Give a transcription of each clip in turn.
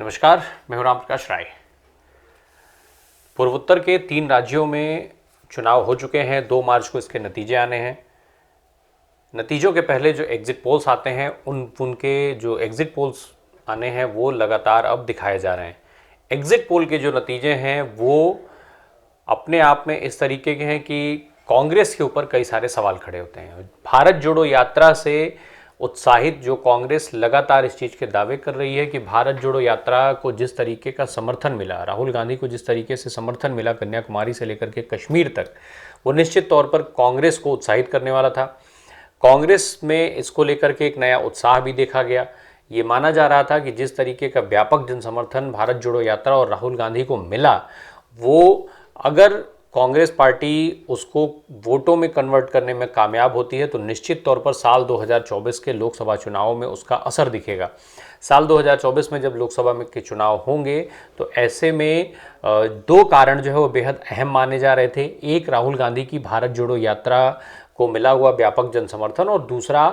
नमस्कार, मैं हूं राम प्रकाश राय। पूर्वोत्तर के 3 राज्यों में चुनाव हो चुके हैं। 2 मार्च को इसके नतीजे आने हैं। नतीजों के पहले जो एग्जिट पोल्स आते हैं उनके जो एग्जिट पोल्स आने हैं वो लगातार अब दिखाए जा रहे हैं। एग्जिट पोल के जो नतीजे हैं वो अपने आप में इस तरीके के हैं कि कांग्रेस के ऊपर कई सारे सवाल खड़े होते हैं। भारत जोड़ो यात्रा से उत्साहित जो कांग्रेस लगातार इस चीज़ के दावे कर रही है कि भारत जोड़ो यात्रा को जिस तरीके का समर्थन मिला, राहुल गांधी को जिस तरीके से समर्थन मिला कन्याकुमारी से लेकर के कश्मीर तक, वो निश्चित तौर पर कांग्रेस को उत्साहित करने वाला था। कांग्रेस में इसको लेकर के एक नया उत्साह भी देखा गया। ये माना जा रहा था कि जिस तरीके का व्यापक जन समर्थन भारत जोड़ो यात्रा और राहुल गांधी को मिला, वो अगर कांग्रेस पार्टी उसको वोटों में कन्वर्ट करने में कामयाब होती है तो निश्चित तौर पर साल 2024 के लोकसभा चुनावों में उसका असर दिखेगा। साल 2024 में जब लोकसभा में के चुनाव होंगे तो ऐसे में 2 कारण जो है वो बेहद अहम माने जा रहे थे। एक, राहुल गांधी की भारत जोड़ो यात्रा को मिला हुआ व्यापक जन समर्थन, और दूसरा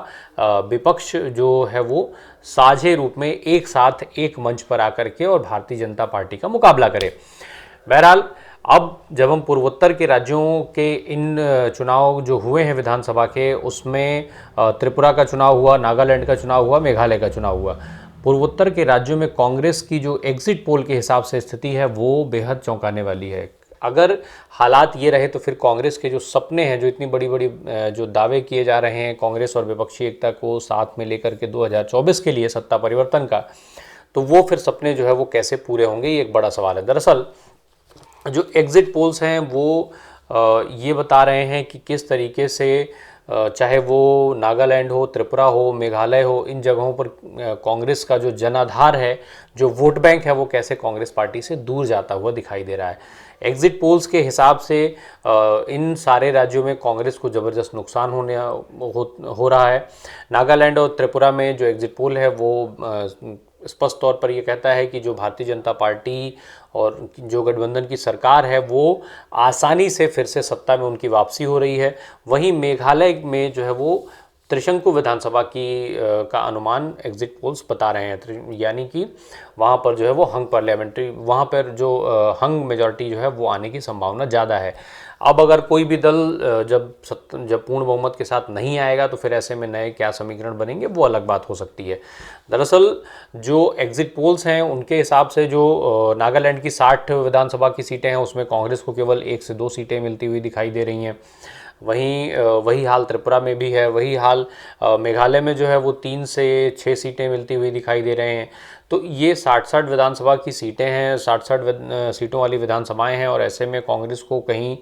विपक्ष जो है वो साझे रूप में एक साथ एक मंच पर आकर के और भारतीय जनता पार्टी का मुकाबला करे। बहरहाल अब जब हम पूर्वोत्तर के राज्यों के इन चुनाव जो हुए हैं विधानसभा के, उसमें त्रिपुरा का चुनाव हुआ, नागालैंड का चुनाव हुआ, मेघालय का चुनाव हुआ। पूर्वोत्तर के राज्यों में कांग्रेस की जो एग्जिट पोल के हिसाब से स्थिति है वो बेहद चौंकाने वाली है। अगर हालात ये रहे तो फिर कांग्रेस के जो सपने हैं, जो इतनी बड़ी बड़ी जो दावे किए जा रहे हैं कांग्रेस और विपक्षी एकता को साथ में लेकर के 2024 के लिए सत्ता परिवर्तन का, तो वो फिर सपने जो है वो कैसे पूरे होंगे, ये एक बड़ा सवाल है। दरअसल जो एग्जिट पोल्स हैं वो ये बता रहे हैं कि किस तरीके से चाहे वो नागालैंड हो, त्रिपुरा हो, मेघालय हो, इन जगहों पर कांग्रेस का जो जनाधार है, जो वोट बैंक है, वो कैसे कांग्रेस पार्टी से दूर जाता हुआ दिखाई दे रहा है। एग्जिट पोल्स के हिसाब से इन सारे राज्यों में कांग्रेस को ज़बरदस्त नुकसान हो रहा है। नागालैंड और त्रिपुरा में जो एग्जिट पोल है वो स्पष्ट तौर पर ये कहता है कि जो भारतीय जनता पार्टी और जो गठबंधन की सरकार है वो आसानी से फिर से सत्ता में उनकी वापसी हो रही है। वहीं मेघालय में जो है वो त्रिशंकु विधानसभा की का अनुमान एग्जिट पोल्स बता रहे हैं, यानी कि वहाँ पर जो है वो हंग पार्लियामेंट्री, वहाँ पर जो हंग मेजॉरिटी जो है वो आने की संभावना ज़्यादा है। अब अगर कोई भी दल जब पूर्ण बहुमत के साथ नहीं आएगा तो फिर ऐसे में नए क्या समीकरण बनेंगे वो अलग बात हो सकती है। दरअसल जो एग्जिट पोल्स हैं उनके हिसाब से जो नागालैंड की 60 विधानसभा की सीटें हैं उसमें कांग्रेस को केवल 1 से 2 सीटें मिलती हुई दिखाई दे रही हैं। वही हाल त्रिपुरा में भी है, वही हाल मेघालय में जो है वो 3 से 6 सीटें मिलती हुई दिखाई दे रहे हैं। तो ये 60-60 विधानसभा की सीटें हैं, 60-60 सीटों वाली विधानसभाएं हैं, और ऐसे में कांग्रेस को कहीं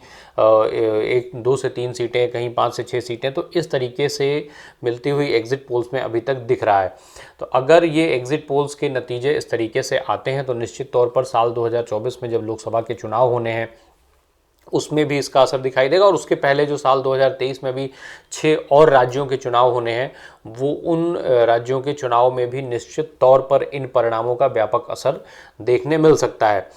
2 से 3 सीटें, कहीं 5 से 6 सीटें, तो इस तरीके से मिलती हुई एग्जिट पोल्स में अभी तक दिख रहा है। तो अगर ये एग्जिट पोल्स के नतीजे इस तरीके से आते हैं तो निश्चित तौर पर साल 2024 में जब लोकसभा के चुनाव होने हैं उसमें भी इसका असर दिखाई देगा, और उसके पहले जो साल 2023 में भी 6 और राज्यों के चुनाव होने हैं वो उन राज्यों के चुनाव में भी निश्चित तौर पर इन परिणामों का व्यापक असर देखने मिल सकता है।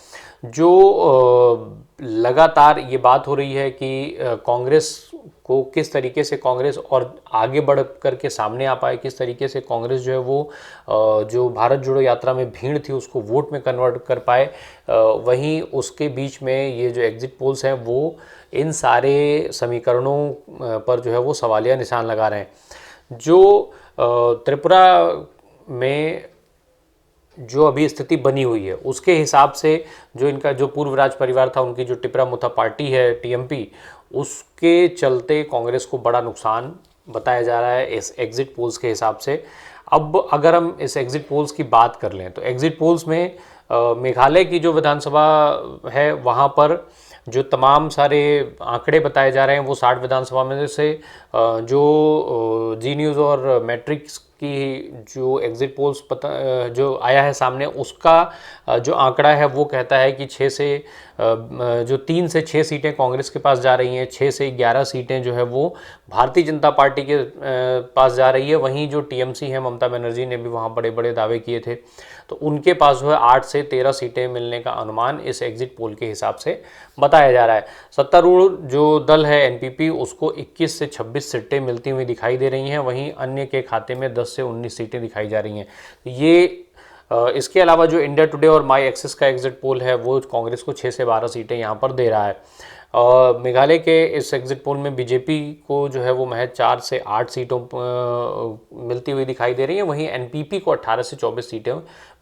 जो लगातार ये बात हो रही है कि कांग्रेस को किस तरीके से कांग्रेस और आगे बढ़ कर के सामने आ पाए, किस तरीके से कांग्रेस जो है वो जो भारत जोड़ो यात्रा में भीड़ थी उसको वोट में कन्वर्ट कर पाए, वहीं उसके बीच में ये जो एग्जिट पोल्स हैं वो इन सारे समीकरणों पर जो है वो सवालिया निशान लगा रहे हैं। जो त्रिपुरा में जो अभी स्थिति बनी हुई है उसके हिसाब से जो इनका जो पूर्व राज परिवार था, उनकी जो टिपरा मुथा पार्टी है टीएमपी, उसके चलते कांग्रेस को बड़ा नुकसान बताया जा रहा है इस एग्जिट पोल्स के हिसाब से। अब अगर हम इस एग्जिट पोल्स की बात कर लें तो एग्जिट पोल्स में मेघालय की जो विधानसभा है वहाँ पर जो तमाम सारे आंकड़े बताए जा रहे हैं वो 60 विधानसभा में से जो जी न्यूज़ और मैट्रिक्स की जो एग्जिट पोल्स जो आया है सामने, उसका जो आंकड़ा है वो कहता है कि 6 से जो 3 से 6 सीटें कांग्रेस के पास जा रही हैं, 6 से 11 सीटें जो है वो भारतीय जनता पार्टी के पास जा रही है। वहीं जो टीएमसी है, ममता बनर्जी ने भी वहाँ बड़े बड़े दावे किए थे, तो उनके पास जो है 8 से 13 सीटें मिलने का अनुमान इस एग्जिट पोल के हिसाब से बताया जा रहा है। सत्तारूढ़ जो दल है एनपीपी, उसको 21 से 26 सीटें मिलती हुई दिखाई दे रही हैं, वहीं अन्य के खाते में 10 से 19 सीटें दिखाई जा रही हैं। ये इसके अलावा जो इंडिया टुडे और माई एक्सिस का एग्जिट पोल है वो कांग्रेस को 6 से 12 सीटें यहाँ पर दे रहा है। मेघालय के इस एग्जिट पोल में बीजेपी को जो है वो महज 4 से 8 सीटों मिलती हुई दिखाई दे रही है, वहीं एनपीपी को 18 से 24 सीटें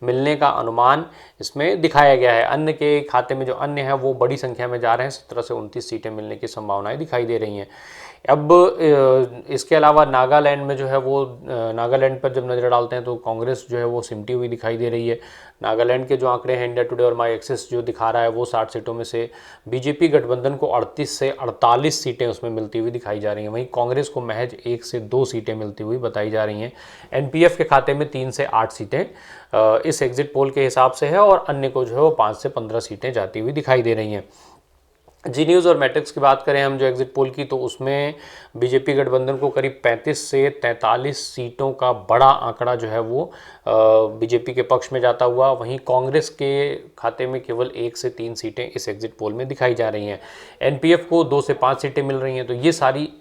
मिलने का अनुमान इसमें दिखाया गया है। अन्य के खाते में जो अन्य है वो बड़ी संख्या में जा रहे हैं, 17 से 29 सीटें मिलने की संभावनाएं दिखाई दे रही हैं। अब इसके अलावा नागालैंड में जो है वो नागालैंड पर जब नज़र डालते हैं तो कांग्रेस जो है वो सिमटी हुई दिखाई दे रही है। नागालैंड के जो आंकड़े हैं इंडिया टुडे और माई एक्सिस जो दिखा रहा है वो 60 सीटों में से बीजेपी गठबंधन को 38 से 48 सीटें उसमें मिलती हुई दिखाई जा रही हैं, वहीं कांग्रेस को महज 1 से 2 सीटें मिलती हुई बताई जा रही हैं। एनपीएफ के खाते में 3 से 8 सीटें इस एग्जिट पोल के हिसाब से है और अन्य को जो है वो 5 से 15 सीटें जाती हुई दिखाई दे रही हैं। जी न्यूज़ और मैट्रिक्स की बात करें हम जो एग्जिट पोल की, तो उसमें बीजेपी गठबंधन को करीब 35 से 43 सीटों का बड़ा आंकड़ा जो है वो बीजेपी के पक्ष में जाता हुआ, वहीं कांग्रेस के खाते में केवल 1 से 3 सीटें इस एग्जिट पोल में दिखाई जा रही हैं। एनपीएफ को 2 से 5 सीटें मिल रही हैं। तो ये सारी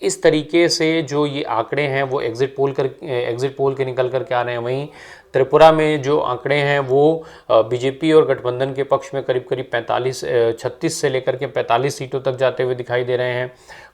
इस तरीके से जो ये आंकड़े हैं वो एग्जिट पोल के निकल कर के आ रहे हैं। वहीं त्रिपुरा में जो आंकड़े हैं वो बीजेपी और गठबंधन के पक्ष में करीब करीब 36 से लेकर के 45 सीटों तक जाते हुए दिखाई दे रहे हैं।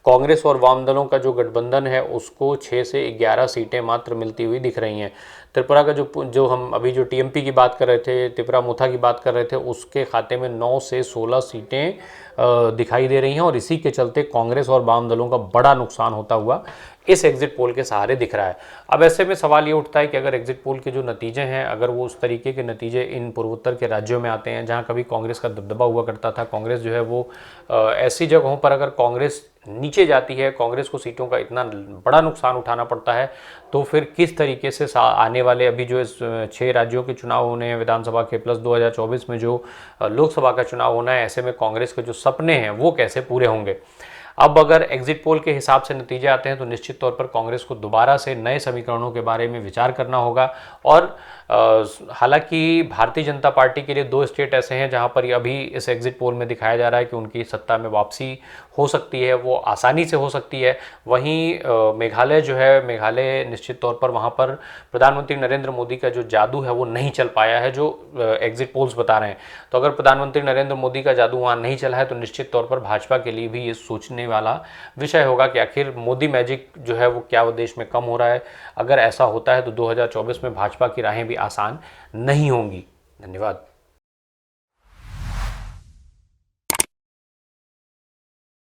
कांग्रेस और वाम दलों का जो गठबंधन है उसको 6 से 11 सीटें मात्र मिलती हुई दिख रही हैं। त्रिपुरा का जो हम अभी जो टीएमपी की बात कर रहे थे, त्रिपुरा मुथा की बात कर रहे थे, उसके खाते में 9 से 16 सीटें दिखाई दे रही हैं और इसी के चलते कांग्रेस और वाम दलों का बड़ा नुकसान होता हुआ इस एग्जिट पोल के सहारे दिख रहा है। अब ऐसे में सवाल ये उठता है कि अगर एग्जिट पोल के जो नतीजे हैं, अगर वो उस तरीके के नतीजे इन पूर्वोत्तर के राज्यों में आते हैं जहां कभी कांग्रेस का दबदबा हुआ करता था, कांग्रेस जो है वो ऐसी जगहों पर अगर कांग्रेस नीचे जाती है, कांग्रेस को सीटों का इतना बड़ा नुकसान उठाना पड़ता है, तो फिर किस तरीके से आने वाले अभी जो इस 6 राज्यों के चुनाव होने हैं विधानसभा के, प्लस 2024 में जो लोकसभा का चुनाव होना है, ऐसे में कांग्रेस के जो सपने हैं वो कैसे पूरे होंगे। अब अगर एग्जिट पोल के हिसाब से नतीजे आते हैं तो निश्चित तौर पर कांग्रेस को दोबारा से नए समीकरणों के बारे में विचार करना होगा। और हालांकि भारतीय जनता पार्टी के लिए 2 स्टेट ऐसे हैं जहां पर अभी इस एग्जिट पोल में दिखाया जा रहा है कि उनकी सत्ता में वापसी हो सकती है, वो आसानी से हो सकती है। वहीं मेघालय जो है, मेघालय निश्चित तौर पर वहाँ पर प्रधानमंत्री नरेंद्र मोदी का जो जादू है वो नहीं चल पाया है, जो एग्जिट पोल्स बता रहे हैं। तो अगर प्रधानमंत्री नरेंद्र मोदी का जादू वहाँ नहीं चला है तो निश्चित तौर पर भाजपा के लिए भी ये सोचने वाला विषय होगा कि आखिर मोदी मैजिक जो है वो क्या वो देश में कम हो रहा है। अगर ऐसा होता है तो 2024 में भाजपा की राहें भी आसान नहीं होंगी। धन्यवाद।